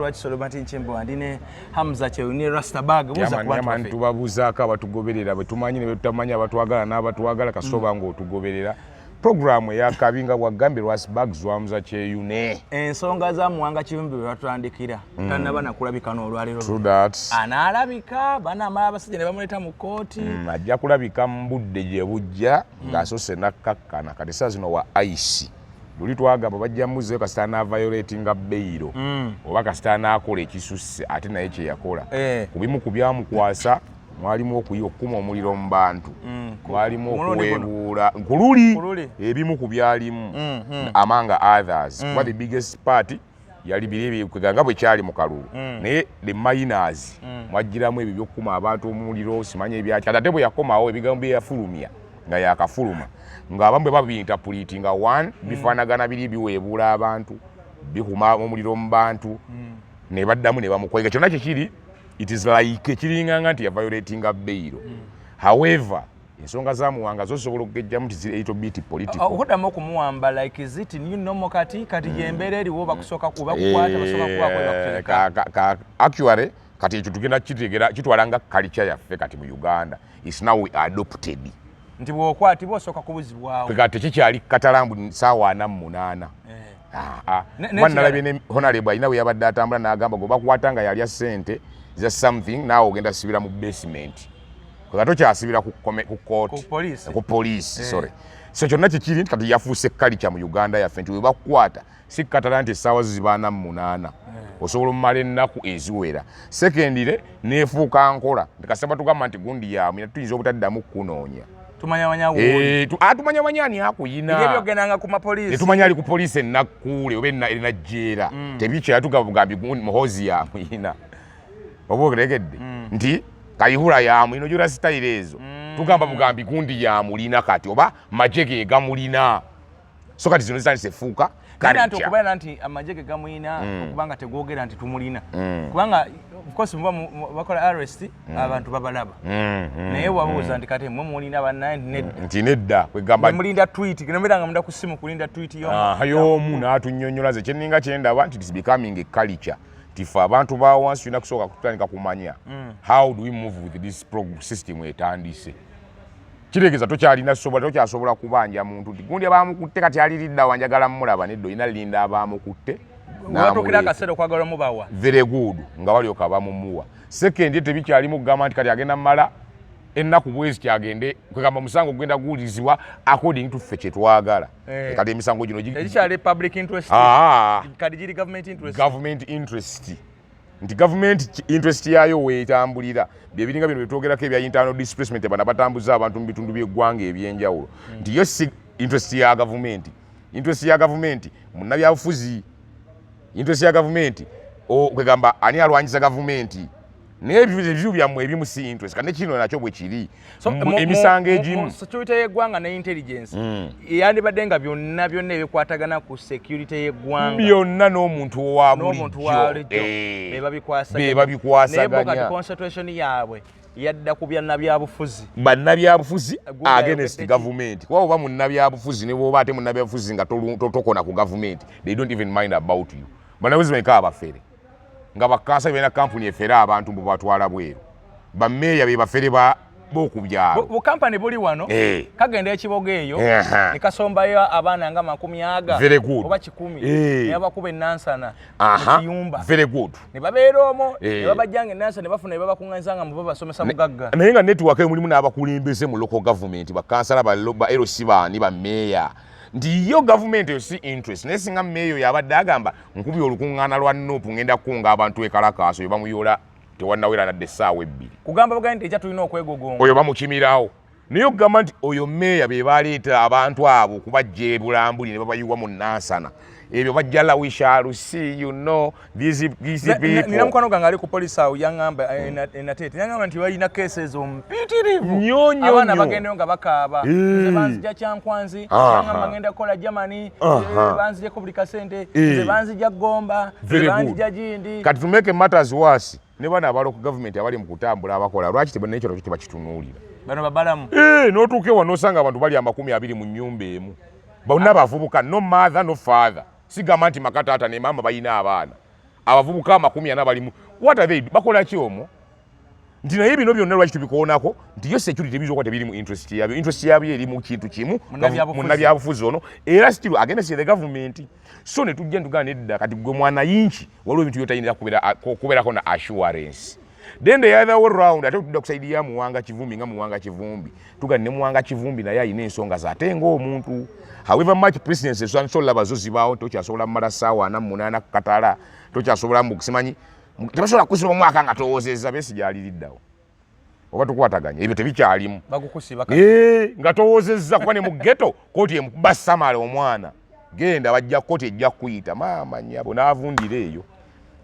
Lwakisolo Mati Nchembo andine Hamza Cheuni Rastabag buza ku bantu tubabuzaako abatugoberera bwe tumanyi ne tutamanya abatwagala n'abatwagala kasoba ngo tugoberera programu ya kabinga bwa Gambi Rastabag Hamza Cheuni ensonga za muwanga kibumbi bwe batandikira tanaba nakulabika n'olwaliro true that analabika bana amala abasajja ne bamuleta mu kooti ajja kulabika mbudde gye bujja ng'asose nakkakkana kati saa zino wa IC buli twagamba bajja muze kasitana violating bail oba kasitana akola ekisusse ate naye kye yakola kubimu kubyamukwasa mwalimu okuyokuma omuliro mu bantu mwalimu okuwebuula nkululi ebimu kubyalimu among others but the biggest part yali biribi kweganga bwe kyali mu kalulu naye the minors mwajjiramu ebyo byokuma abantu omuliro simanye ebyakya ate bwe yakomawo ebigambo bye yafulumya nga yakafuluma ng'abamu babiyinterpreting nga one bifaanagana biri biweebuula abantu bikuma omuliro mu bantu ne baddamu ne bamukwega kyonna kikiri it is like kiringanga nti ya violating bail however ensonga za muwanga zosobola okugejjamu tizito bit political okuddamu okumuwamba like is it you know kati gyembeera eriwo bakusooka kuba kukwata basooka kubakutereka actually kati ekyo tugenda kitegera kitwala nga culture yaffe kati mu Uganda is now adopted nti bw'okwatibwa osooka kubuzibwawo kati kikyali katalambu saawa 48 mwanalabye ne honorable alina bwe yabadde atambula n'agamba gwe bakwata nga yalya ssente za something naawe ogenda sibira mu basement kati tokyasibira ku police sorry so kyonna kikiri kati yafuuse culture mu Uganda yaffe nti we bakukwata si katala nti essaawa ziba 48 osobola omumala ennaku eziwera sekendire neefuuka nkola nti kasaba tugamba nti gundi yamu tuyinza obutaddamu kunoonya tumanya ani akuyina tumanya ali ku poliisi ennakuule oba enajjeera tebikyera tugambi muhozi yamuyina oba ogeregedde nti kayihura yamuyina ojula sitayiro ezo tugamba bugambi gundi yamulina kati oba magye ge gamulina so kati zino zitandise efuuka okubeera nti amagye ge gamulina okubanga tegwogera nti tumulina kubanga of course bakola arrest abantu babalaba naye wabuuza nti kati mwe mulina bannaye nti nedda kwegamba mulinda tweet ginomeranga munda ku simu kulinda tweet y'omu n'atunnyonnyola ze kyenninga kyendaba nti is becoming a culture tifa abantu ba wansi tulina kusooka kutandika kumanya how do we move with this system etandise kireegeza tokyasobola kubanja muntu nti gundi abamukutte kati aliridda wanjagala mmulaba nedda olina linda abamukutte watokera akaseera okwagala mubawa very good nga walioka bamumuwa second tebikyalimu kugamba nti kati agenda mmala ennaku bwezi kyagende kwegamba musango gugenda guwulizibwa according to ffe kyetwagala kati emisango gino ekikyali public interest kati giri government interest nti government interest yayo weetambulira byebiringa bino byetwogerako ebya internal displacement bana batambuza abantu mu bitundu by'eggwanga ebyenjawulo nti yo si interest ya government munnabyabufuzi interest ya government kwegamba ani alwanyisa government naye ebyo byammwe ebimu si interest kandi kino nakyo bwe kiri emisango egimu security y'eggwanga ne intelligence yandibadde nga byonna ebikwatagana ku security y'eggwanga byonna n'omuntu owabulijjo bebabikwasaganya naye kati concentration yaabwe yadda ku bannabyabufuzi against government kuba oba munnabyabufuzi ne bw'oba ate munnabyabufuzi nga tokona ku government they don't even mind about you bannabyabufuzi bamenka abafere nga bakansa bena kampuni efere abantu mbu batwala bweru bammeeya be bafere b'okubyalo bukampani buli wano kagenda ekibogo eyo ne kasombayo abaana nga 10 oba 10 ne bakuba ennansana ekiyumba very good ne babeera omwo ne babajjanga ennansana ne bafuna ne babakunganyiza mu babasomesa bugagga naye nga netiwaka mulimu n'abakulembeze mu local government bakansala ba LC baani bammeeya nti yo government yo si interest naye singa mmeeyo yabadde agamba nkubi olukuŋŋaana lwa Nuupu ngenda kukunga abantu ekalakaaso bwe bamuyola tewannawera nadde essaawa 2 kugamba buganda nti ekya tulina okwegogonga oyo bamukimirawo naye okugamba nti oyo mmeeya be baleeta abantu abo okubajja ebulambuli ne babayiwa mu Nansana ebyo bajjala we shall see you know these people nina mukwano gange ali ku police awo yaŋŋamba enatete yaŋŋamba nti balina cases mpitirivu abaana bagendeyo nga bakaaba nze banzija Kyankwanzi yaŋŋamba ngenda kukola Germany banzijeko buli kasente nze banzija Gomba nze banzija Gindi kati to make matters worse ne bana abalo ku government abali mu kutambula abakola lwaki tebannekyo tebakitunuulira bano babalamu n'otuuka ewa n'osanga abantu bali 20 mu nnyumba emu bonna bavubuka no mother no father sigamba nti makataata ne maama balina abaana abavubuka 40 balimu what are they bakola ki omwo nti naye bino byonna lwaki tubikoonako nti yo security bizokuba tebiri mu interest yabyo eri mu kintu kimu munnabyabufuzi ono era still against the government so ne tujja ntugana nedda kati gwe mwana yinki waliwo ebintu byotayinza kubeerako na assurance then the other way round ate tudda kusaidia Muwanga Kivumbi nga Muwanga Kivumbi tugane ne Muwanga Kivumbi naye ayina ensonga zate ng'omuntu however much presidency sola bazo zibaawo tokyasobola mu mala ssaawa 48 Katala tokyasobola mu kusimanyi tebasobola kusiba omwaka nga towoozezza Besigye aliriddawo oba tukwataganya ebyo tebikyalimu nga towoozezza kuba ne mu ghetto kooti emukuba samale omwana genda bajja kooti ejja kuyita maama nnyabo n'avundira eyo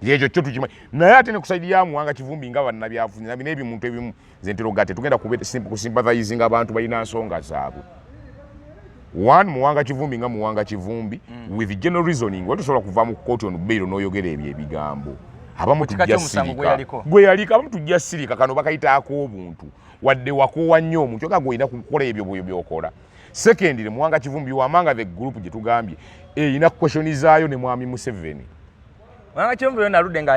ekyo kyo tukimanyi naye ate ne kusaidia Muwanga Kivumbi nga bannabyabufuzi n'ebintu ebimu ze nterogate tugenda kusympathizinga abantu balina nsonga zaabwe one Muwanga Kivumbi nga Muwanga Kivumbi with general reasoning watusobola kuva mu kooti ono bail n'oyogera ebyo ebigambo abamu tujja sirika gwe yalika abamu tujja sirika kano bakayitaako obuntu wadde wakoowa nnyo omuntu oga gwolina kukola ebyo byokola secondly Muwanga Kivumbi wamanga the group gye tugambye erina question zaayo ne mwami Museveni Muwanga Kivumbi yonna aludde nga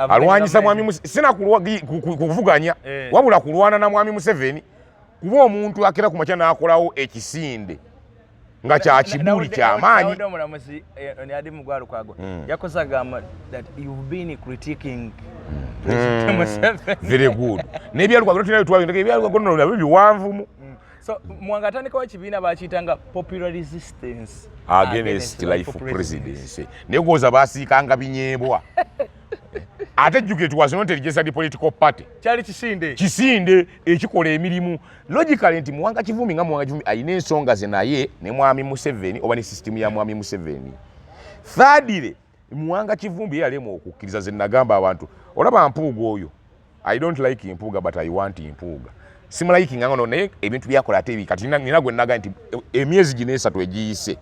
alwanyisa mwami Museveni sina kuvuganya wabula kulwana na mwami Museveni kuba omuntu akera ku makya n'akolawo ekisinde nga kya kibuli ky'amaanyi omulamuzi adi mugwalo kwagwa yakoze agamba that you've been critiquing very good n'ebyalukwago ebyalukwago nabyo biwanvumu so Muwanga atandikawo ekibiina bakiyitanga popular resistance against life presidency naye gwoza basiikanga binyeebwa ate jjuke it was not a registered political party kyali kisinde ekikola emirimu logically nti Muwanga Kivumbi nga Muwanga Kivumbi ayina ensonga ze naye ne mwami Museveni oba ne system ya mwami Museveni thirdly Muwanga Kivumbi yalemu okukkiriza ze nagamba abantu olaba Mpuuga oyo I don't like Mpuuga but I want Mpuuga simulike ngano naye ebintu byakola ate bikati nina gwe naga nti emyezi gine 3 egiyise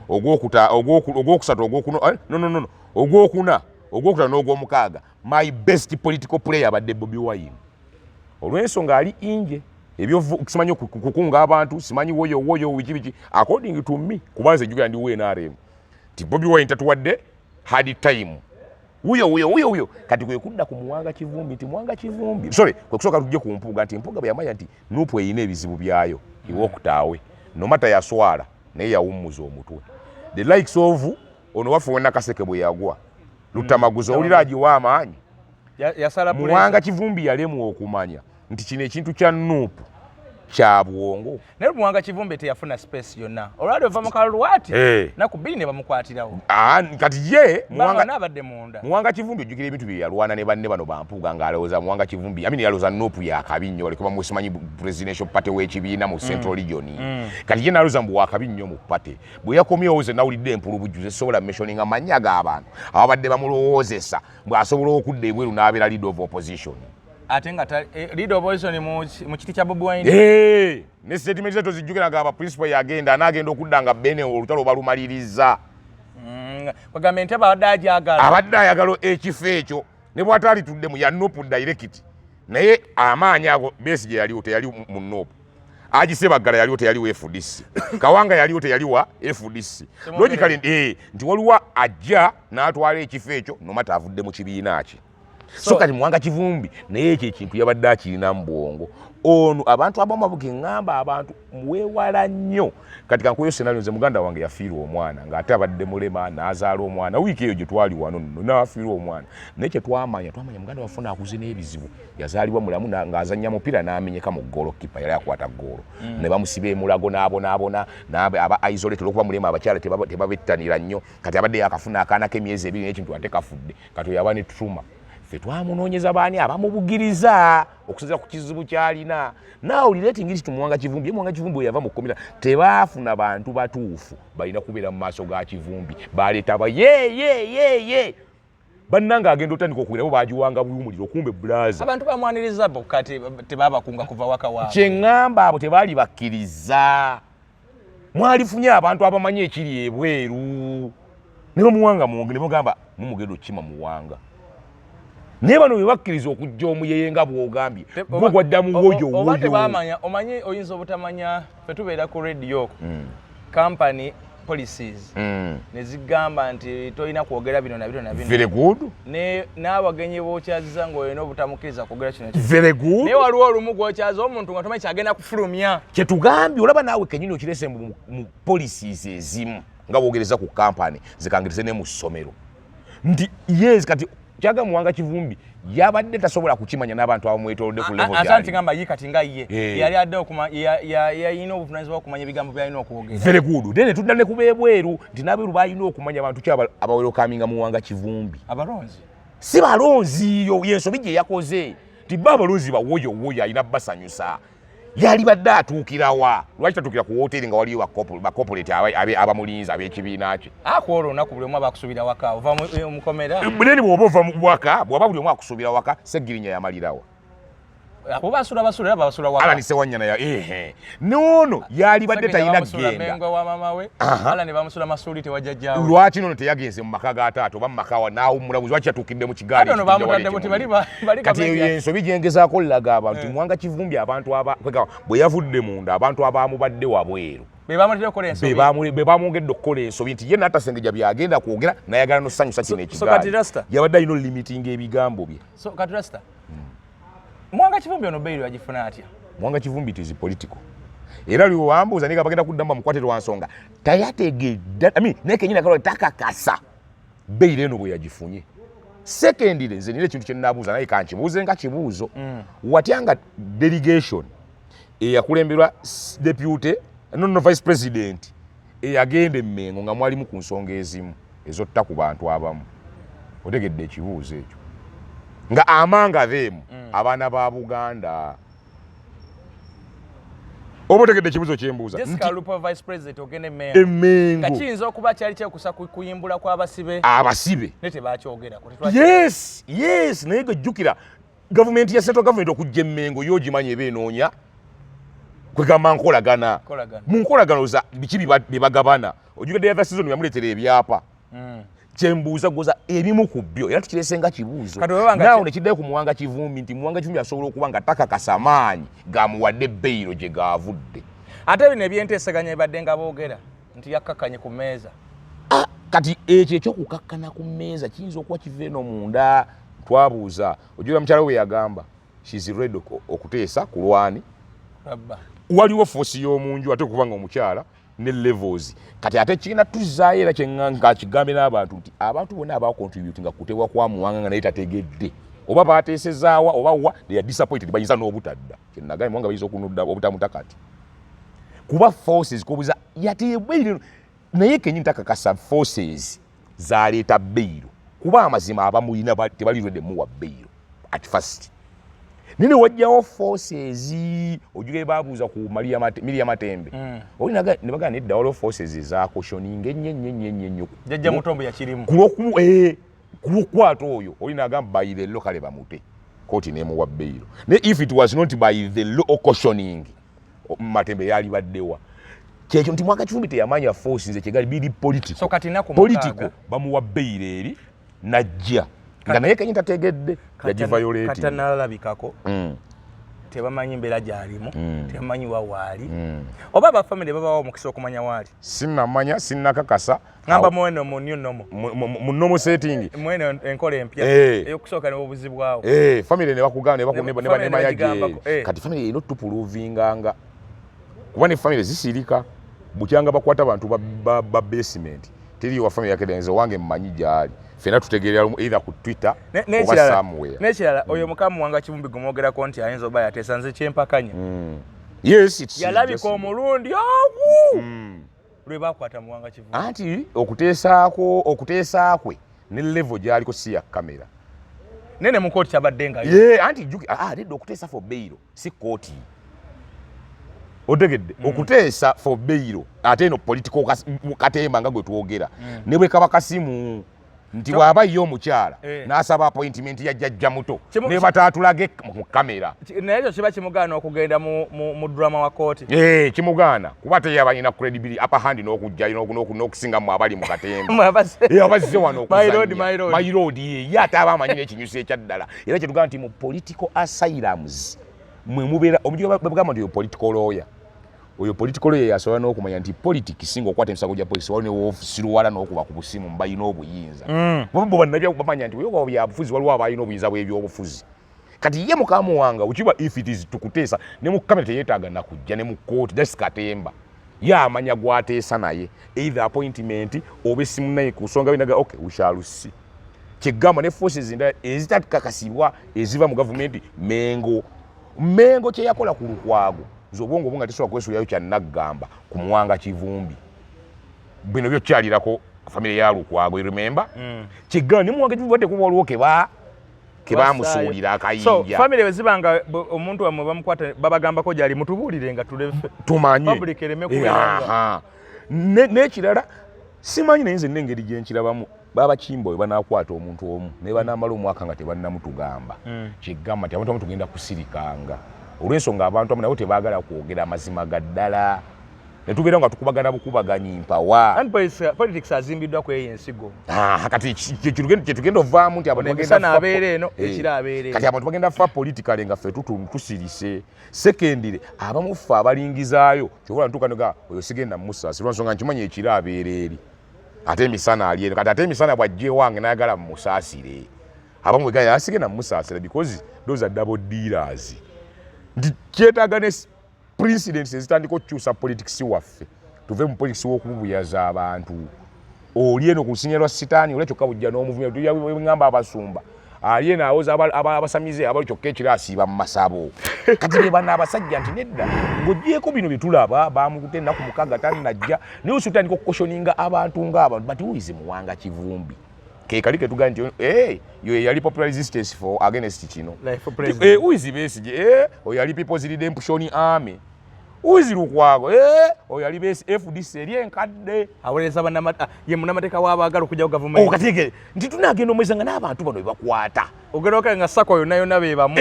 ogwokusatu ogwokuna n'ogwomukaaga my best political player abadde Bobi Wine olw'ensonga ali inje ebyo simanyi kukunga abantu simanyi woyo wiki according to me kubanza ejjukira ndi WNRM ti Bobi Wine tatuwadde hard time uyo kati kwe kudda ku Muwanga Kivumbi nti Muwanga Kivumbi sorry kwe kusooka tujje ku Mpuuga nti Mpuuga bwe yamanya nti nupu eyina ebizibu byayo iwokutaawe nomata yaswala naye yawummuza omutwe the likes of ono wafu wonna Kaseke bwe yagwa Lutamaguzi owulira agiwa amaanyi Muwanga Kivumbi yalemu okumanya nti kino ekintu kya nuupu kya bwongo naye Muwanga Kivumbi teyafuna space yonna olwali ova mu kalwati naku bbiri ne bamukwatirawo kati ye n'abadde munda Muwanga Kivumbi ojjukira ebintu bye yalwana ne banne bano Bampuuga ng'alowooza Muwanga Kivumbi yalowooza nuupu yakabi nnyo walikuba musimanyi presidential party w'ekibiina mu central region kati ye nalowooza mbu wakabi nnyo mu party bwe yakomyewo ze nawulidde empulubujuze sobola mentioning amannya g'abantu ababadde bamulowoozesa bw'asobola okudda ebweru n'abeera leader of opposition ate nga leader opposition mu kiti kya Bobi Wine ne statement zetu zijjukira ng'aba principal yagenda anaagenda okudda nga bene olutalo balumaliriza kwagamba nti abadde ayagala ekifo ekyo ne bw'ataali tuddemu ya nopu direct naye amaanyi ago Besigye yaliwo teyali mu nopu Agisebagala yaliwo teyaliwo FDC Kawanga yaliwo teyaliwa FDC logically nti waliwo ajja n'atwala ekifo ekyo nomata avudde mu kibiina ki so kati Muwanga Kivumbi naye ekyo ekintu yabadde akirina mu bwongo ono abantu abamu ngamba abantu muweewala nnyo kati kankuyo scenario nze muganda wange yafiirwa omwana ng'ate abadde mulema n'azaala omwana wiiki eyo gye twali wano nno n'afiirwa omwana naye kye twamanya muganda wafuna akuze n'ebizibu yazaalibwa mulamu ng'azannya mupiira n'amenyeka mu goolo kipa yali akwata goolo ne bamusiba emulago n'abonaabona aba isolate olw'okuba mulema abakyala tebabettanira nnyo kati abadde yakafuna akaana k'emyezi 2 n'ekintu ate kafudde kati yaba ne truma ffe twamunoonyeza baani abamubugiriza okusinziira ku kizibu kyalina nawulira eti ngiri Muwanga Kivumbi Muwanga Kivumbi bwe yava mu kkomera tebaafuna bantu batuufu balina kubeera mu maaso ga Kivumbi baleeta ye bannanga agenda otandika okuwirabo bagiwanga buyumuliro kumbe bulaza abantu bamwaniriza bokka tebabakunga kuva waka waabwe kyeŋŋamba abo tebaali bakkiriza mwalifunye abantu abamanyi ekiri ebweru ne bamuwanga mwonge ne bagamba mumugenda okukima Muwanga naye bano bwe bakkiriza okujja omuyeye nga bw'ogambye gwe gwaddamu woyo oba tebamanya omanyi oyinza obutamanya ffe tubeera ku radio company policies ne zigamba nti tolina kwogera bino na bino na bino. Very good. N'abagenyi b'okyaziza ng'olina obutamukiriza kwogera kino. Very good. Naye waliwo olumu gw'okyaza omuntu nga tomanyi kyagenda kufulumya. Kye tugambye olaba naawe kenyini okirese mu policies ezimu nga bwogereza ku kampani zikangirize ne mu ssomero nti yes kati kyaga Muwanga Kivumbi yabadde tasobola kukimanya n'abantu abamwetoolodde ku level gyali. Asante ngamba ye kati nga ye yali adde yalina obuvunaanyizibwa okumanya ebigambo byalina okwogera. Very good. Then tudda ne kubeebweru nti n'abeeru balina okumanya abantu ki abawerokaminga Muwanga Kivumbi. Abalonzi si balonzi yo yensobi gye yakoze nti balonzi bawoyo alina basanyusa yali badde atuukirawa lwaki tatuukira ku hoteri nga waliyo bakoporate abamulinzi ab'ekibiina kye akwolwo olunaku buli omu abakusuubira waka ova mukomera neni bw'oba ova waka bw'oba buli omu akusuubira waka Seggirinya yamalirawa abo basula waka Alani Sewanyana nono yali badde talina genda mengo wa mama we Alani bamusula Masuli tewajjajjaawe lwaki nono teyagenze mu maka ga taata oba mu maka wa naawummulabuzi lwaki yatuukidde mu kigaali kati eyo ensobi gyengezaako laga abantu Muwanga Kivumbi abantu bwe yavudde munda abantu abamubadde wabweru be bamwongedde okukola ensobi nti ye n'atasengejja byagenda kwogera nayagala nosanyusa kino ekigaali yabadde alina olimitinga ebigambo bye Muwanga Kivumbi ono Bailey agifuna atya? Muwanga Kivumbi is political. Era liwo wambuuza niga bagenda kuddamba mukwatiro wa nsonga. Tayategedda, naye kenyini akalola takakasa Bailey eno bwe yagifunye. Secondly, nze nile kintu kye nnaabuuza naye kankibuuze nga kibuuzo. Watyanga delegation eyakulemberwa deputy no vice president eyagenda Mmengo nga mwalimu ku nsonga ezimu ezotta ku bantu abamu. Otegedde ekibuuzo ekyo. Nga amanga them abaana ba Buganda obotegedde kibuzo kyembuuza Jessica Lupo vice president ogende Mmengo kachinzo okuba kyali kyekusa kuyimbula kwa abasibe nete bakyogera yes naye gajjukira government ya central government okujja Mmengo yogimanye ebeenoonya kwegamba nkolagana mu nkolagano za biki bibagabana ojugedde ya season yamuleetera ebyapa kyembuuza goza ebimu ku byo era tukiresenga kibuuzo naawe nekiddayo ku Muwanga Kivumbi nti Muwanga Kivumbi asobola okuba nga takakasa amaanyi gamuwadde Bailey gye gaavudde ate bino ebyenteesaganya ebadde nga boogera nti yakkakanye ku mmeeza kati ekyo ekyokukakkana ku mmeeza kiyinza okuba kiva eno munda twabuuza ojula mukyala we yagamba she's ready okuteesa ku lwani waliwo foosi y'omunju ate okubanga omukyala ne levels kati ate kina tuzaayo era kyenga kigambe n'abantu nti abantu bonna abacontributinga kuteebwa kwa Muwanga nga naye tategedde oba baateesezaawa oba wa they are disappointed bayinza n'obutadda kyenagaye Muwanga bayinza okunudda obutamuta kati kuba forces kobuza yateebwa naye kenyini takakasa forces zaleeta Bailey kuba amazima abamulina tebalirwedde muwa Bailey at first nini wajjawo forces ojuge babuuza ku Miriam Matembe olinaga ne bagana nedda waliwo forces za cautioning ennyo jajja mutombo yakirimu kulokwato oyo olinaga by the local bamute koti nemuwa Bailey ne if it was not by the law cautioning Matembe yali baddewa kyekyo nti Muwanga Kivumbi teyamanya forces ekigali biri political so kati political bamuwa Bailey eri najja nga naye kenyini tategedde yagiviolate katanalabikako tebamanyi mbeera gyalimu tebamanyi wawaali oba abafamily babawo omukisa okumanya waali sinnamanya sinnakakasa ngamba mwene mu nomo setting mwene enkola empya eyokusooka ne obuzibu bwawo family ne bakugana ne bayaje kati family ino tupuluvinganga kuba ne family zisirika bukyanga bakwata abantu ba basement teri wa family yake denzo wange mmanyi gyali fena tutegerera either ku Twitter oba somewhere nekirala oyo mukamu Muwanga Kivumbi gumwogerako nti ayinza oba yateesanze kyempakanya yes it's yalabika omulundi ogu lwe bakwata Muwanga Kivumbi anti okuteesaakwe ne level gyaliko si ya kamera nene mu kooti kyabadde ngayo anti nedda okuteesa for Bailey si kooti otegedde okuteesa for Bailey ate eno political katemba nga gwe twogera ne bwe kaba kasimu nti bw'aba yo omukyala n'asaba appointment ya jjajja muto ne bataatulage mu kamera naye ekyo kiba kimugaana okugenda mu drama wa kooti kimugaana kuba teyabanyina credibility upper hand n'okujjayo n'okusingamu abali mu katemba abazze wano okuzanya my road ye ate aba amanyi n'ekinyusi ekyaddala era kye tugamba nti mu political asylums mwe mubeera omujiga bagamba nti yo political lawyer oyo political lawyer yasobola n'okumanya nti politics singa okwata emisango gya poliisi waliwo n'ofiisiri wala n'okuba ku busimu mbalina obuyinza bo bannabya bamanya nti oyo byabufuzi waliwo abalina obuyinza bw'ebyobufuzi kati ye mukamu wanga ukiba if it is tukuteesa ne mu kamera teyeetaaga nakujja ne mu kooti just katemba yamanya gwateesa naye either appointment oba essimu naye ku nsonga binaga okay we shall see kigamba ne forces endala ezitakakasibwa eziva mu gavumenti mengo kye yakola ku Lukwago zobongo bunga tesobola kwesulirayo kyannagamba ku Mwanga Kivumbi bino byo kyalirako family ya Lukwago remember kigamba ne Mwanga Kivumbi wate kuba waliwo kebamusuulira akayinja so family wezibanga omuntu wamwe bamukwata babagambako gyali mutubuulire nga tulefe tumanye public ereme kuyanga n'ekirala simanyi naye nze n'engeri gye nkirabamu baba Kimbo we banaakwata omuntu omu ne banamala omwaka nga tebannamutugamba kigamba nti abantu abamu tugenda kusirikanga olw'ensonga abantu abamu nabo tebaagala kwogera amazima gaddala ne tubeera nga tukubagana bukubaganyi mpawa and politics azimbiddwa ku eyo ensigo kati kyetugenda ovaamu nti abantu bagenda abeera eno ekira abeera kati abantu bagenda fa politikale nga ffe tusirise sekendire abamu ffe abalingizaayo kyobola ntuuka nega oyo sigenda musaasi lwansonga nkimanyi ekira abeera eri ate emisana ali eno kati ate emisana bwajje wange nayagala mumusaasire abamu wegaya asigenda mumusaasire because those are double dealers nti kyetaaga ne precedents ezitandika okukyusa politics waffe tuve mu politics w'okubuyaza abantu oli eno ku lusinya lwa sitaani olwo kyokka bujja n'omuvumya ngamba abasumba ali eno awoza abasamize abali kyokka ekiro asiiba mu masabo kati be bana abasajja nti nedda ng'ogyeko bino bye tulaba bamukute ennaku mukaaga tannajja naye osutandika okukoshoninga abantu ng'abantu bati uyize Muwanga Kivumbi kekali ketuga nti yo yali popular resistance for against kino uyizi Besigye oyo yali People's Redemption Army uyizi Lukwago oyo yali FDC eri enkadde aweleza banamata ye munamateeka w'abaagala okujja ku gavumenti katege nti tunagenda omwezanga n'abantu bano bebakwata ogeroka nga sako yonna be bamu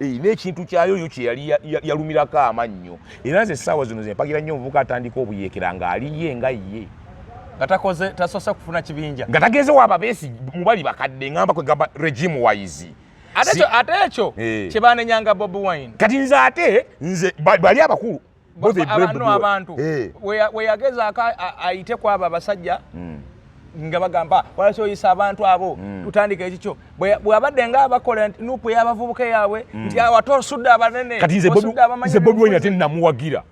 n'ekintu kyayo yo kye yali yalumirako amannyo era nze essaawa zino zempagira nnyo omuvubuka atandika obuyeekera ng'aliye nga ye gatakoze tasosa kufuna kibinja gatageze waba besi mubali bakadde ngamba kwe gaba regime wise ate ekyo kyebanenyanga Bobi Wine kati nze ate nze bali abakulu abantu weyageza ayite kwaba abasajja nga bagamba walaki oyisa abantu abo tutandika ekikyo bwabadde nga abakola nupu y'abavubuka yaabwe nti awatosudde abanene kati nze Bobi Wine ate namuwagira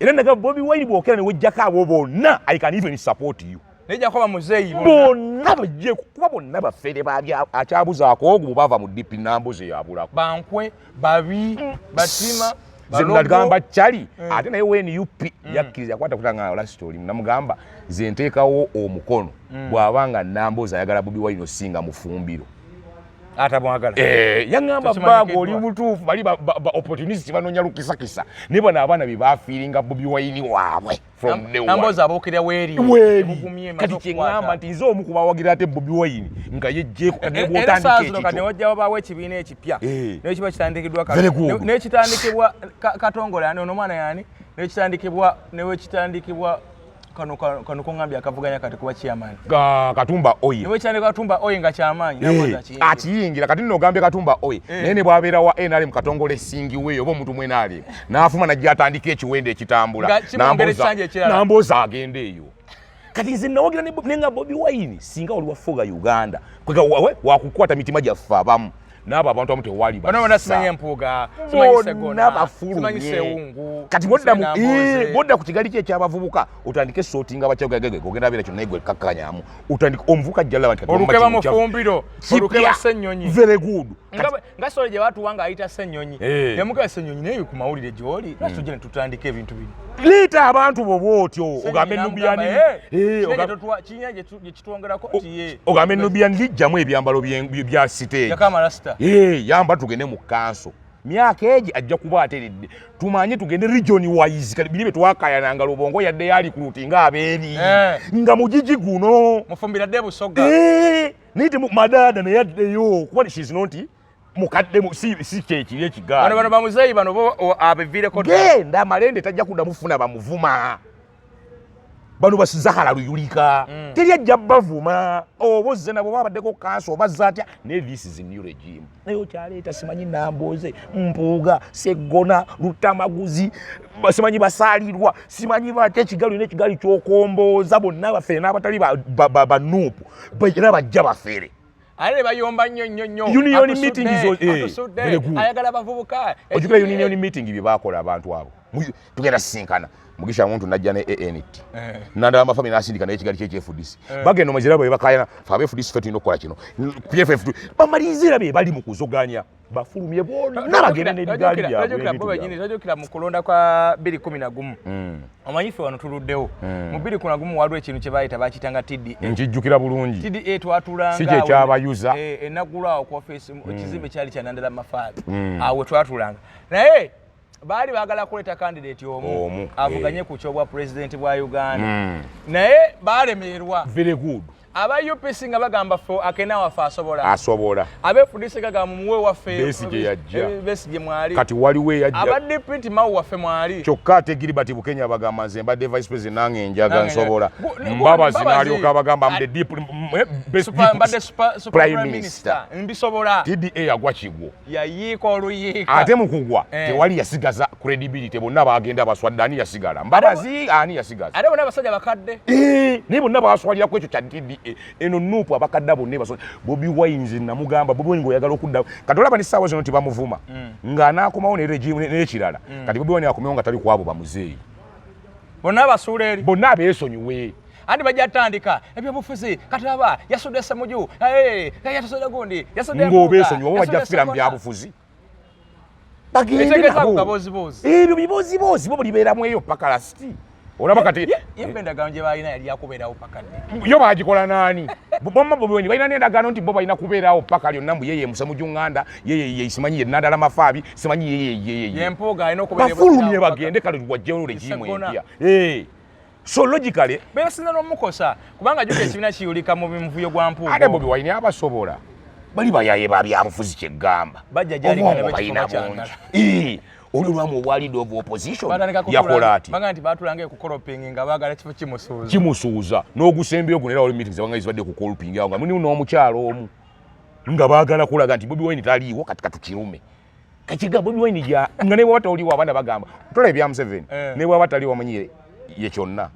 era naga Bobi Wine bwokera ne wejjako abo bonna I can even support you nejja kuba muzeeyi bonna bajje kuba bonna baffere babya akyabuzaako ogwo bava mu dipi nambuze yabulako bankwe babi batima zinagamba chali ate naye weni UP yakkiriza yakwata kutanga ola story namugamba ze nteekawo omukono bw'abanga nambuze ayagala Bobi Wine osinga mufumbiro atabwagala yangamba bago oli mutuufu bali ba opportunity banonya lukisakisa ne bana abaana be bafiiringa Bobi Wine waabwe from the namboza abokera weri mugumye kati kyengamba nti nze omu kubawagira ate Bobi Wine nga yejjeeko kanebotandika ekyo kati wajja bawe ekibiina ekipya n'ekiba kitandikibwa n'ekitandikibwa Katongole ani ono mwana yani n'ekitandikibwa kano kongambya akavuganya kati kuba chairman Katumba Oye niwe cyane Katumba Oye nga chairman nabaza kingi akiyingira kati nno gambe Katumba Oye nene bwabeera wa NRM Katongole singi weyo obo omuntu mwenali n'afuma najja atandika ekiwende ekitambula namboza agende eyo kati nze nawagira nenga Bobi Wine singa oli wafuga Uganda kweka wakukwata mitima gyaffe abamu n'abo abantu abamu tewali bano banasimanyi empuuga simanyi Segona simanyi Sewungu kati bodda ku kigali kye ekyabavubuka otandike sootinga bakyagagage ogenda beera kyonna egwe kakkanyamu otandika omuvubuka ajjala bantu olukeba mu fumbiro olukeba Ssenyonyi very good nga sole gye batuwanga ayita Ssenyonyi nemugaba Ssenyonyi naye ku mawulire gy'oli natujja ne tutandika ebintu bino leeta abantu bw'otyo ogambe Nubian kinya gye kitwongerako nti ogambe Nubian lijjamu ebyambalo bya siteegi yakama rasta yamba tugende mu kanso myaka egi ajja kuba ateredde tumanye tugende region wise kali bilibe twakayananga Lubongo yadde yali ku ruti nga abeeri nga mujiji guno mufumbira dde Busoga nite madada ne yaddeyo kuba she's not mukadde si kyekiri ekigaali bano bamuzeeyi bano bo abeviireko genda amalende tajja kudda mufuna bamuvuma bano basizakala luyulika teri ajja bavuma obozze nabo babaddeko kanso obazza atya ne this is a new regime naye okyaleeta simanyi Nambooze Mpuuga Sseggona Lutamaguzi simanyi basaalirwa simanyi batya ekigali n'ekigali ky'okombooza bonna bafere n'abatali banuupu era bajja bafere ale bayomba nnyo union meetings ayagala bavubuka ojukira union meeting bye bakola abantu abo tugenda sinkana Mugisha muntu najja ne ANT nanda amafami nasindika n'ekigali ky'FDC bagenda omazira bwe bakayana fa FDC fetu inokola kino PFF bamalizira be bali mu kuzoganya bafulumye bonna bagenda n'ebigali byabwe tajokira mu kulonda kwa 2011 omanyife wano tuluddewo mu 2011 waliwo ekintu kye bayita bakitanga TDA nkijjukira bulungi TDA twatulanga si kye kyabayuza enagulawo ku office ekizimbe kyali kya Nandala Mafaabi awo twatulanga naye bali bagala kuleta candidate omu avuganye ku kyobwa president bwa Uganda naye balemerwa very good aba UPC nga bagamba fo akena wafa asobola abe fudise kaga muwe waffe besije yajja besije mwali kati waliwe yajja aba deputy mawu waffe mwali kyokka Gilbert Bukenya bagamba nze mbadde vice president nange njaga nsobola mbaba zinalyoka bagamba mde best prime minister mbisobola TDA yagwa kigwo yayiko oluyika ate mukugwa tewali yasigaza credibility bonna bagenda baswadde ani yasigala mbabazi ani yasigaza ate bonna basajja bakadde ne bonna baswalira ku ekyo kya TDA eno nupu abakadda bonna basajja Bobi Wine namugamba Bobi Wine ngoyagala okudda katolaba ni sawa zino tibamuvuma ng'anaakomawo ne regime n'ekirala kati Bobi Wine akomewo nga tali kwabo bamuzeeyi bonna basuula eri bonna abeesonyiwe andi bajja tandika ebyobufuzi kataba yasudde Ssemuju yasudde gundi yasudde ng'obeesonyiwe oba bajja kufira mu byabufuzi ebyo bibozibozi bo bulibeeramu eyo paka lasiti olaba kati endagaano gye balina yali yakubeerawo paka yo bagikola naani bomma Bobi Wine balina n'endagaano nti bo balina kubeerawo paka lyonna mbu yeye Musemuju Nganda yeye simanyi ye Nandala Mafaabi simanyi yeye Mpuuga alina okubeera bafulumye bagende kale wajjewo regimu empya so logically beesinza n'omukosa kubanga jjo ekibiina kiyulika mu bimuvuyo gwa Mpuuga ate Bobi Wine abasobola bali bayaye babyabufuzi kyeggamba bajja gyalika ne bekifuba kyangala olulwamu obwalidde of opposition yakola ati banga nti batulanga ku koroping nga bagala kifo kimusuuza n'ogusembe ogwo nera oli meetings abanga izibadde ku koroping awo nga muni n'omukyalo omu nga baagala kulaga nti Bobi Wine taliiwo kati katukirume kakiga Bobi Wine ja nga ne bwata oliwo abaana bagamba tola ebya Museveni ne bwaba taliwo amanyire ye kyonna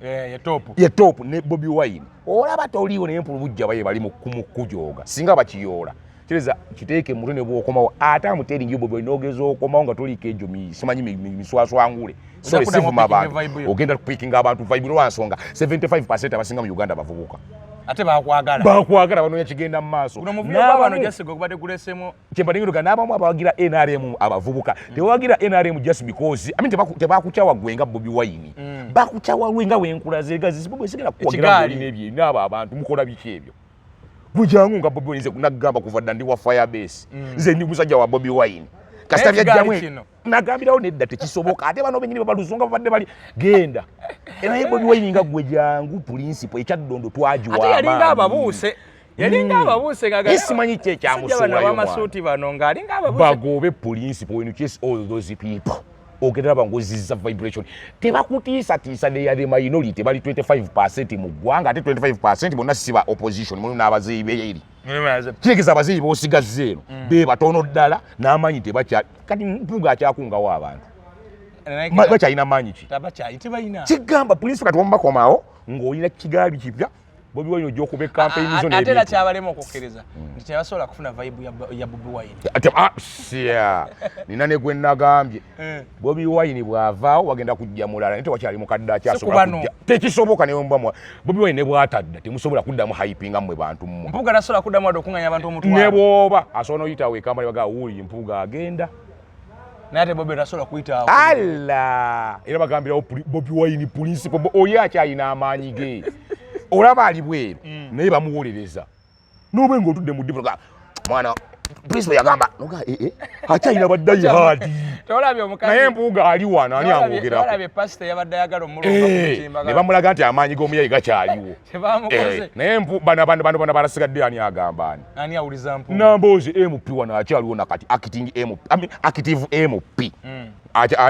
ye top ne Bobi Wine olaba toliiwo ne empulu bujja baye bali mu kumukujoga singa bakiyoola kireza kiteeke mutone bwokomawo ate amuteringi Bobi Wine ogeza okomawo nga toliika ejo simanyi miswaswangule so esivuma abantu ogenda kupickinga abantu vibe lwansonga 75% abasinga mu Uganda bavubuka ate bakwagala banoonya kigenda mu maaso n'abano jasigo kubadde kulesemu kyembadingiruka n'abamu abawagira NRM abavubuka tewawagira NRM just because tebakukyawa gwe nga Bobi Wine bakukyawa lwe nga wenkulaze gazi Bobi sigala kuwagira ng'olina ebyo n'abo abantu mukola biki ebyo bujangu nga Bobi Wine nze nagamba kuva dda ndi wa Firebase nze ndi musajja wa Bobi Wine kasita byajjamwe nagambirawo nedda tekisoboka ate bano benyini babaluzunga babadde bali genda naye Bobi Wine nga gwe jangu principle ekyaddondo twajiwa ate yalinga ababuuse gaga esimanyi kye kyamusuulayo bamasuuti bano ng'alinga ababuuse bagobe principle when you chase all those people ogenda bangozizza vibration tebakutiisatiisa ne yale minority bali 25% mu ggwanga ate 25% bonna siba opposition mulu n'abazeeyi beeri kiregeza abazeeyi b'osigazza eno be batono ddala n'amaanyi tebakyali kati Mpuuga akyakungawo abantu bakyalina maanyi ki kigamba poliisi kati wamubakomawo ng'olina kigaali kipya Bobi Wine ojja okuba campaign zo n'ebintu ate era kyabalema okukkiriza nti tebasobola kufuna vibe ya Bobi Wine nina ne gwe nagambye Bobi Wine bw'avaawo wagenda kujja mulala naye tewakyali mukadde akyasobola kujja tekisoboka ne mbamwa Bobi Wine ne bw'atadda temusobola kuddamu hypinga mmwe bantu mmwe Mpuuga tasobola kuddamu wadde okuŋŋanya abantu omutwalo ne bw'oba asobola n'oyitawo ekambali bagaa wuuli Mpuuga agenda naye ate Bobi tasobola kuyitawo era bagambirawo Bobi Wine principle oyo akyalina amaanyi ge olaba ali bweru naye bamuwolereza n'obe ng'otudde mu ddibu mwana principal yagamba akyalina baddayi haadi naye Mpuuga ali wano ani amwogerako ne bamulaga nti amaanyi g'omuyayi gakyaliwo naye bano balasigadde ani agamba ani Nambooze MP wano akyaliwo nakati active MP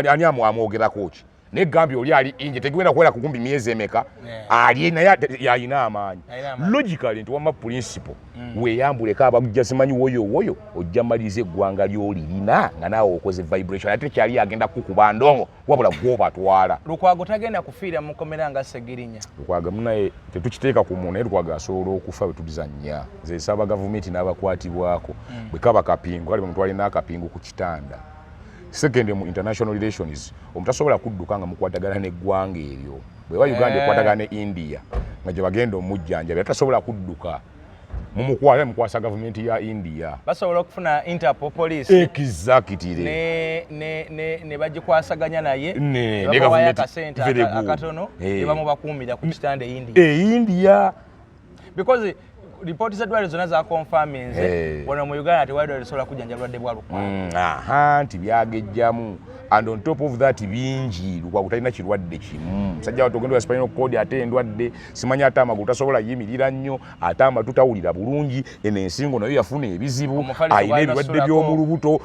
ani amwogerako ki ne Gambia oli ali inje tegwenda kwera kukumbi miezi emeka ali naye yalina amaanyi logically nti wama principle weyambule ka abagujja simanyi woyo ojja malize eggwanga lyolirina nga naawe okoze vibration ate kyali agenda kukuba ndongo wabula gwobatwala Lukwago tagenda kufiira mu komera nga Segirinya Lukwago munaye tetukiteeka ku muntu naye Lukwago asobola okufa bwe tulizannya nze saba gavumenti n'abakwatibwako bwe kaba kapingu kale bamutwale n'akapingu ku kitanda second mu international relations omuntu asobola kudduka nga mukwatagana n'eggwanga eryo bwewa Uganda ekwatagana ne India nga gye bagenda omujjanjabi tasobola kudduka mukwasa gavumenti ya India basobola okufuna Interpol police exactly ne bagikwasaganya naye ne gavumenti akatono ne bamubakuumira ku kitanda India because ripoti za dwali zona za confirming wana mu Uganda tewali lisobola kujjanja bulwadde bwa Lukwago nti byagejjamu and on top of that bingi Lukwago talina kirwadde kimu musajja watogenda wa spinal cord ate endwadde simanya ate amagulu tasobola yimirira nnyo ate amatu tawulira bulungi eno ensingo nayo yafuna ebizibu ayina ebirwadde by'omu lubuto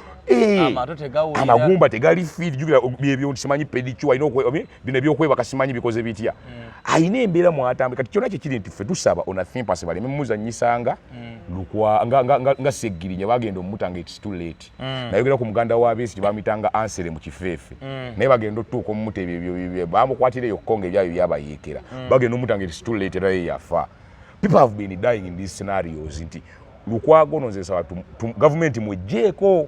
amagumba tegali fit jukira byebyo simanyi pedicure ayina bino ebyokwebaka simanyi bikoze bitya ayina embeera mwatambe kati kyonna kikiri nti ffe tusaba ona thimpasi baleme muzannyisanga nga Segirinya bagenda omutanga it's too late nayogera ku muganda wa Besigye bamitanga ansere mu kifeefe naye bagenda otuuka omumuta ebyo bamukwatira yokkonga ebyayo byabayeekera bagenda omutanga it's too late era ye yafa people have been dying in these scenarios nti Lukwago nozesa watu government mwejjeeko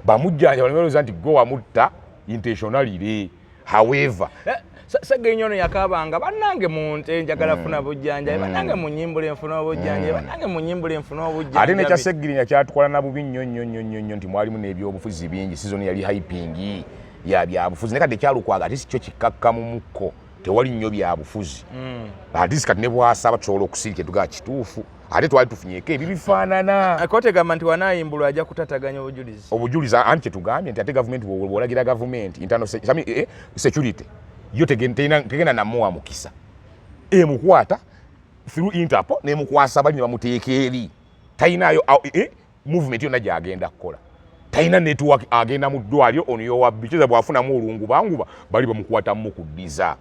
bamujjanja balemeroza nti go wamutta intentionally however Segirinya ono yakabanga bannange mu nte njagala funa bujjanja bannange mu nyimbula enfuna obujjanja bannange mu nyimbula enfuna obujjanja ate ne kya Segirinya kyatukola na bubi nnyo nti mwalimu n'ebyobufuzi bingi season yali hyping ya byabufuzi ne kati kyalukwaga ate sikyo kikakka mu mukko tewali nnyo byabufuzi ate kati ne bwasaba tusobola okusirika tuga kituufu ate twali tufunyeko ebibifaanana kote gamba nti wanayimbulwa ajja kutataganya obujulizi anti kyetugambye nti ate gavumenti bwolagira gavumenti internal security yo tegenda namuwa mukisa emukwata through Interpol nemukwasa bali ne bamuteeka eri talinayo movement yonna gyagenda kukola talina network agenda mu ddwaliro ono yowabbikiza bwafunamu olungu banguba bali bamukwatamu mukuddiza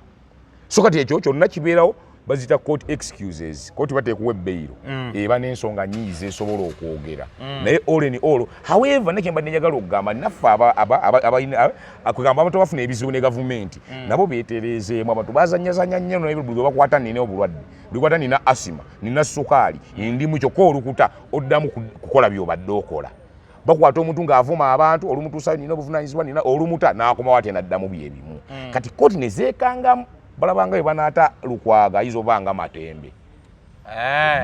so kati ekyo kyonna kibeerawo bazita court excuses court bateekuwa ebbeiro eba n'ensonga nnyingi zesobola okwogera naye all however nekyemba njagala okugamba naffe abalina kugamba abantu bafuna ebizibu ne gavumenti nabo beetereezeemu abantu bazanyazanya nnyo naye buli bakwata nina obulwadde buli kwata nina asima nina sukaali ndimu kyokka olukuta oddamu kukola by'obadde okola bakwata omuntu ng'avuma abantu olumutuusayo nina obuvunaanyizibwa nina olumuta n'akomawo ate n'addamu byebimu kati kooti ne zeekangamu balabanga bwe banaata Lukwago ayinza obanga matembe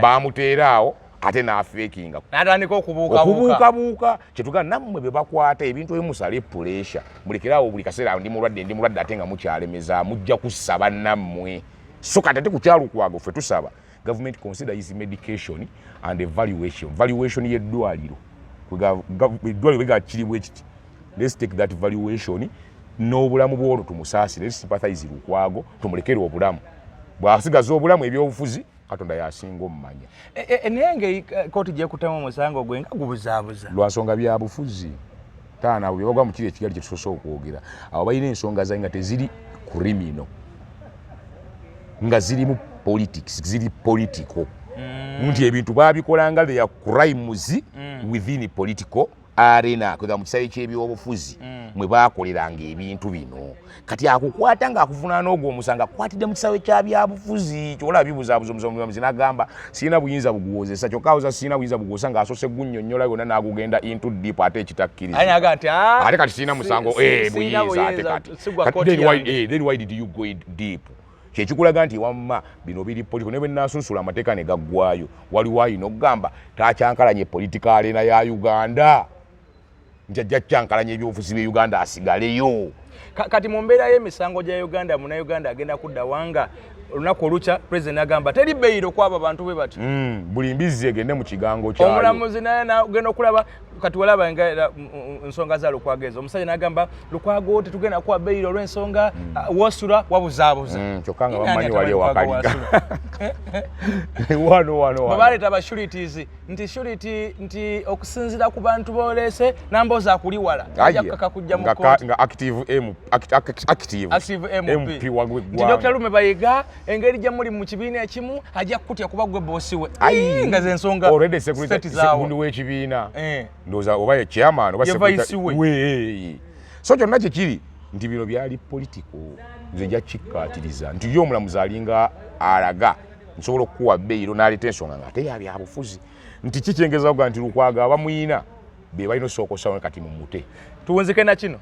bamuteeraawo ate n'afeekinga n'atandika okubuukabuuka kyetugamba nammwe be bakwata ebintu ebimusala pressure mulekeraawo buli kaseera ndi mulwadde ate nga mukyalemeza mujja kussa bannammwe so kati ate ku kya Lukwago ffe tusaba government consider his medication and valuation y'eddwaliro eddwaliro bega kirimu ekiti let's take that valuation n'obulamu bw'olwo tumusaasire sympathize Lukwago tumulekere obulamu bw'asigaza obulamu ebyobufuzi Katonda yasinga omumanya naye nga kooti gyekutamu omusango gwe nga gubuzaabuza lwansonga byabufuzi taana bwe bagwa mu kiri ekigali kyetusoose okwogera abo balina ensonga zayi nga teziri criminal nga zirimu politics ziri political nti ebintu babikola nga they are crimes within political arena kwega mu kisayi ky'ebyobufuzi mwe baakoleranga ebintu bino kati akukwata ng'akuvunaana ogwo omusanga kwatidde mu kisawe kya byabufuzi kyola bibuzaabuza omuzi n'agamba sirina buyinza buguwozesa kyokka awoza sirina buyinza buguwoza ng'asose gunnyonnyola yonna n'agugenda into deep ate ekitakkiriza ate kati sirina musango buyinza ate kati then why did you go deep kyekikulaga nti wamma bino biri politiko ne bwe nasunsula amateeka ne gaggwayo waliwo ayina okugamba taakyankalanye politika arena ya Uganda njajja kyankalanya ebyobufuzi bye Uganda asigaleyo kati mu mbeera y'emisango gya Uganda Munnayuganda agenda kudda wanga lunaku olucha president agamba teri beyiro kwaba bantu bwe bati buli mbizi egende mu kigango kyayo omulamuzi naye nagenda okulaba kati walaba ensonga za Lukwago omusajja n'agamba Lukwago tetugenda kuwa beyiro olw'ensonga wosula wabuzaabuza kyokka nga bamanyi wali ewakaliga wano baleeta abashurities nti okusinziira ku bantu boolese namboozi akuliwala ajakaka kujja mu kooti nga active MP wagwegwa Dr. Lume Bayiga engeri gye muli mu kibiina ekimu ajja kutya kuba gwe bosi we nga zensonga already security w'ekibiina ndoza oba ye chairman oba secretary so kyonna kiri nti bino byali political nze nja kikkatiriza nti yo omulamuzi alinga alaga nsobola okuwa beyiro n'aleeta ensonga nga ate yali abufuzi nti kikyengeza kuga nti Lukwago abamuyina be balina osookosawo kati mumute tuwunzike na kino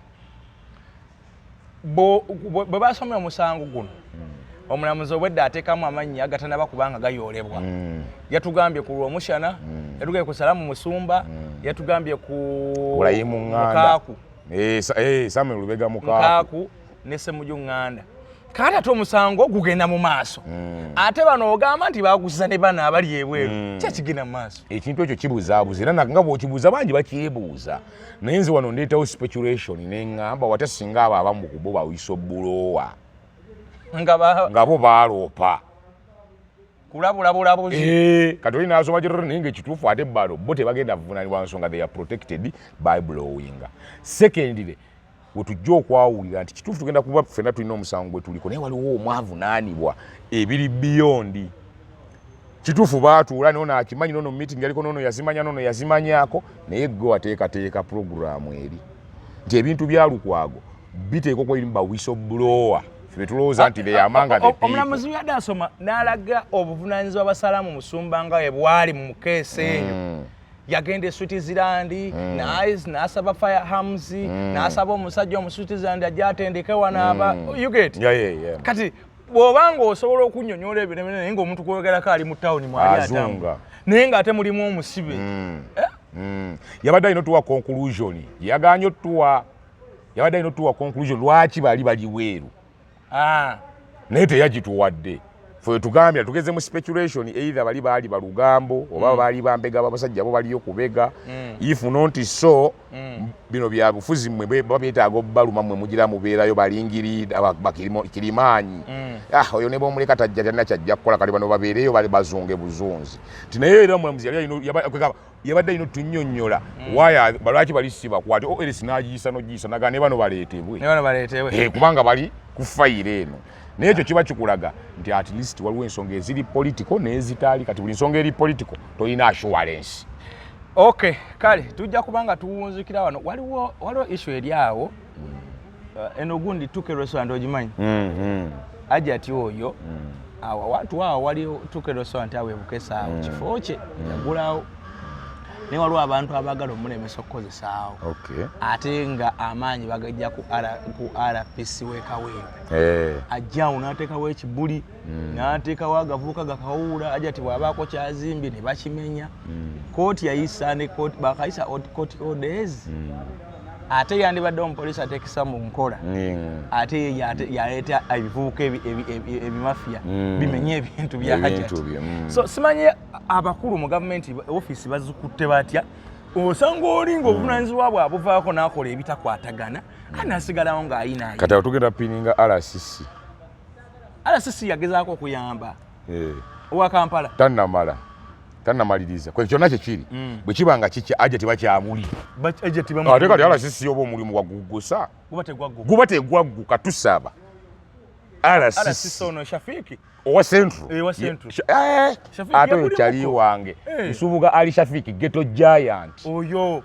bwe basomera omusango guno omulamuzi obwedde ateekamu amannya agatanaba kubanga gayoolebwa yatugambye ku Lwomushana yatugambye ku Salamu Musumba yatugambye ku Mukaaku Samuel Lubega Mukaaku ne Ssemujju Nganda kati ate omusango gugenda mu maaso ate bano ogamba nti baguza ne bana abali ebweru kyekigenda mu maaso ekintu ekyo kibuzaabuza era nga bw'okibuuza bangi bakyebuuza naye nze wano ndeetawo speculation neŋŋamba wate singa abo abamu ku bo bawiso bulowa nga bo baaloopa kulabulabulabuzi kati oli naasoma kiroro naye ngaekituufu ate balo bo tebagenda buvunaanibwa nsonga they are protected by blowing secondly wetujja okwawulira nti kituufu tugenda kuba ffenna tulina omusango gwe tuliko naye waliwo omwavunaanibwa ebiri byondi kituufu baatuula noono akimanyi noono meeting yaliko noono yazimanya noono yazimanyako naye gwe wateekateeka puroguramu eri nti ebintu bya Lukwago biteeka okwerimu ba whistleblower ffe tulowooza nti beyamanga omulamuzi yadde asoma n'alaga obuvunaanyizibwa basalamu Musumba nga bwali mu keesi eyo yagenda e Switzerland n'asaba firearms n'asaba omusajja omu Switzerland ajja atendeke wanaaba you get kati bw'obanga osobola okunnyonnyola ebintu naye ng'omuntu kwogerako ali mu tawuni mwali atambula naye ng'ate mulimu omusibe yabadde alina otuwa conclusion yaganye otuwa yabadde alina otuwa conclusion lwaki bali weeru naye teyagituwadde fe tugambye tugeze mu speculation either baali balugambo oba baali bambega abasajja bo baliyo kubega if not so bino bya bufuzi mmwe babyetaaga obbaluma mmwe mugira mubeerayo balingiri kirimaanyi oyo ne bomuleka tajja tanna kyajja kukola kali bano babeereyo bali bazunge buzunzi ti naye era omulamuzi yabadde alina otunnyonnyola waya balwaki bali sibakwate Ellis n'agiyisa n'ogiyisa naga ne bano baleetebwe kubanga bali ku fayiro eno naye ekyo kiba kikulaga nti at least waliwo ensonga eziri political n'ezitaali kati buli nsonga eri political tolina assurance okay kale tujja kubanga tuwunzikira wano waliwo issue eri awo eno gundi Tuke Restaurant ogimanyi ajati oyo awo watu awo waliwo Tuke Restaurant awo ebukesa awo kifo kye yagulawo naye waliwo abantu abaagala omulemesa okukozesaawo ate nga amaanyi bagajja ku RPC w'Ekawempe ajjawo n'ateekawo ekibuli n'ateekawo agavuuka gakawuula ajja ti bw'abaako kyazimbye ne bakimenya kooti yayisa ne bakayisa court orders ate yandibadde omupoliisi ateekesa mu nkola ate yaleeta ebivubuka ebimafiya bimenye ebintu bya Hajati so simanyi abakulu mu gavumenti ofiisi bazikutte batya osanga olinga obuvunaanyizibwa bwe abuvaako n'akola ebitakwatagana anasigalawo ng'ayina kati awo tugenda pininga RCC yagezaako okuyamba owa Kampala tannamaliriza kwe kyonna kyekiri bwe kiba nga kiki Hajati bakyamuli ate kati RCC oba omulimu gwaguggusa guba tegwagguka tusaba RCC ono Shafiki owa Central ate oyo kyali wange nsubuga Ali Shafiki Ghetto Giant oyo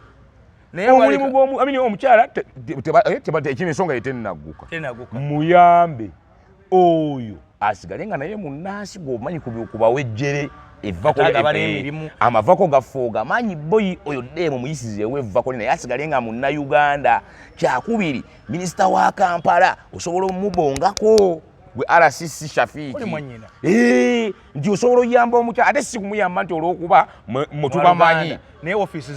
omulimu gw'omu omukyala ekino ensonga yetennagguka muyambe oyo asigale nga naye munnansi gwomanyi kubawejjere amavako gafooga amanyi boyi oyo demo muyisizeewo evvako naye asigale nga Munnayuganda. Kyakubiri minisita wa Kampala osobola omubongako gwe RCC Shafiki nti osobola oyamba omukyala ate si kumuyamba nti olw'okuba mutubamanyi naye ofiisi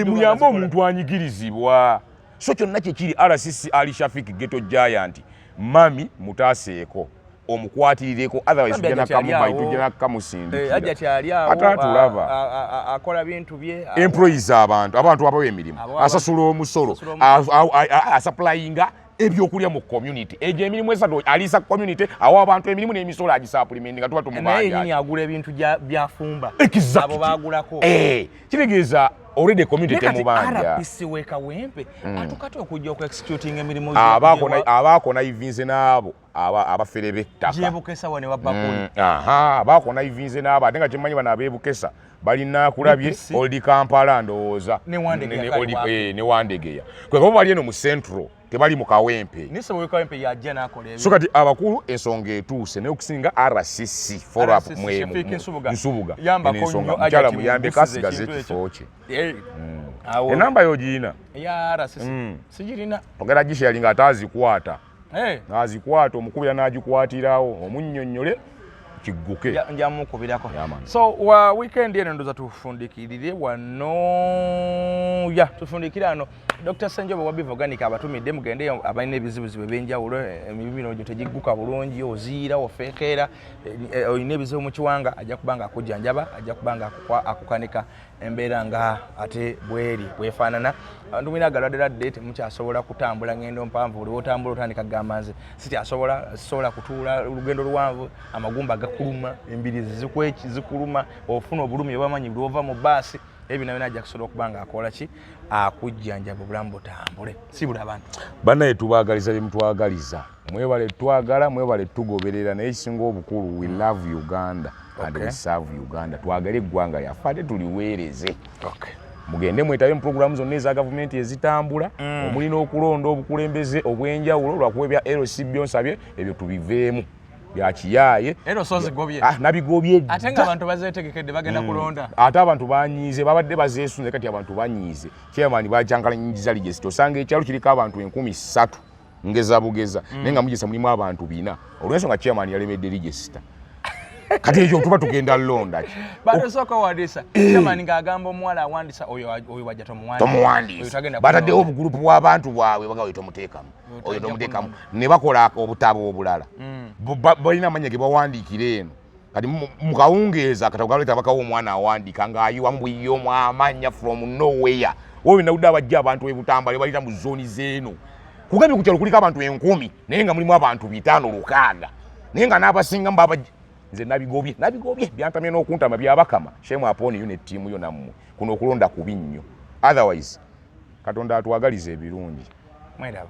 muyamba omuntu anyigirizibwa so kyonna kyekiri RCC Ali Shafiki Ghetto Giant mami mutaaseeko omukwatireko otherwise tujana kamubai tujana kamusindikira ajja kyali awo atatulaba akola bintu bye employees abantu abawe emirimu asasula omusolo asupplyinga ebyokulya mu community ejo emirimu esatu alisa community awo abantu emirimu n'emisolo agisapplement nga tuba tumubanja naye agula ebintu byafumba abo bagulako kitegeeza already community temubanja RPC weka wempe atukate okujja oku-executing emirimu abaako naivinze n'abo abafere b'ettaka gyebukesa wane wabbakuli abaako naivinze n'abo ate nga kyemmanyi bano abeebukesa balina kulabye Old Kampala ndowooza ne Wandegeya kwekaba bali eno mu central tebali mu kawempe so kati abakulu ensonga etuuse naye okusinga RCC follow-up Nsubuga mukyala muyambe kasigaze ekifo kye enamba yo giyina sigirina ogera gisharing nga atazikwata azikwata omukubira n'agikwatirawo omunnyonnyole kigguke njamukubirako so wa weekend eno ndoza tufundikirire wano tufundikira ano Dr. Senjobo wa Bivoganic abatumidde mugende abalina ebizibu benjawulo emibino gyo tegigguka bulungi oziira ofeekera oyina ebizibu mu kiwanga ajja kubanga akujjanjaba ajja kubanga akukanika embeera nga ate bweri bwefaanana abantu mwina agalwadderadde temukyasobola kutambula ngendo mpanvu oli wotambula otandika gamanzi sobola kutuula olugendo luwanvu amagumba gakuluma embirizi zikuluma ofuna obulumi obamanyi bwova mu baasi ebyo nabyo najja kusobola okubanga akola ki akujjanjaba obulamu butambule si buli abantu bannaye tubaagaliza bye mutwagaliza mwebale twagala mwebale tugoberera naye ekisinga obukulu we love Uganda and we serve Uganda twagala eggwanga yaffe ate tuliweereze mugende mwetabe mu programu zonna eza gavumenti ezitambula omulina okulonda obukulembeze obwenjawulo lwakuba ebya LC byonsabye ebyo tubiveemu byakiyaaye nabigobye ate nga abantu bazeetegekedde bagenda kulonda ate abantu banyiize babadde bazeesunze kati abantu banyiize chairman bajangalanyiza ligesti osanga ekyalo kiriko abantu 3,000 ngeza bugeza naye nga mugisa mulimu abantu 4 olw'ensonga chairman yalemedde ligesta kati ekyo tuba tugenda londa bado soko wadisa chairman ng'agamba omuwala awandisa oyo wajja tomuwandiisa bataddewo obugulupu bw'abantu bwabwe bagawe tomuteekamu oyo tomuteekamu ne bakola obutabo obulala balina amanya ge bawandiikira eno kati mukawungeeza katagaleeta bakawo omwana awandiika ng'ayiwa mbwiyomu amanya from nowhere wowe nawudde abajja abantu ebutambale balita mu zooni z'eno kugambye ku kyalo kuliko abantu 10,000 naye nga mulimu abantu 500-600 naye nga n'abasinga mbabajja nze nabigobye byantamye n'okuntama byabakama shame upon you ne ttiimu yo nammwe kuno okulonda kubi nnyo otherwise Katonda atwagalize ebirungi mweraba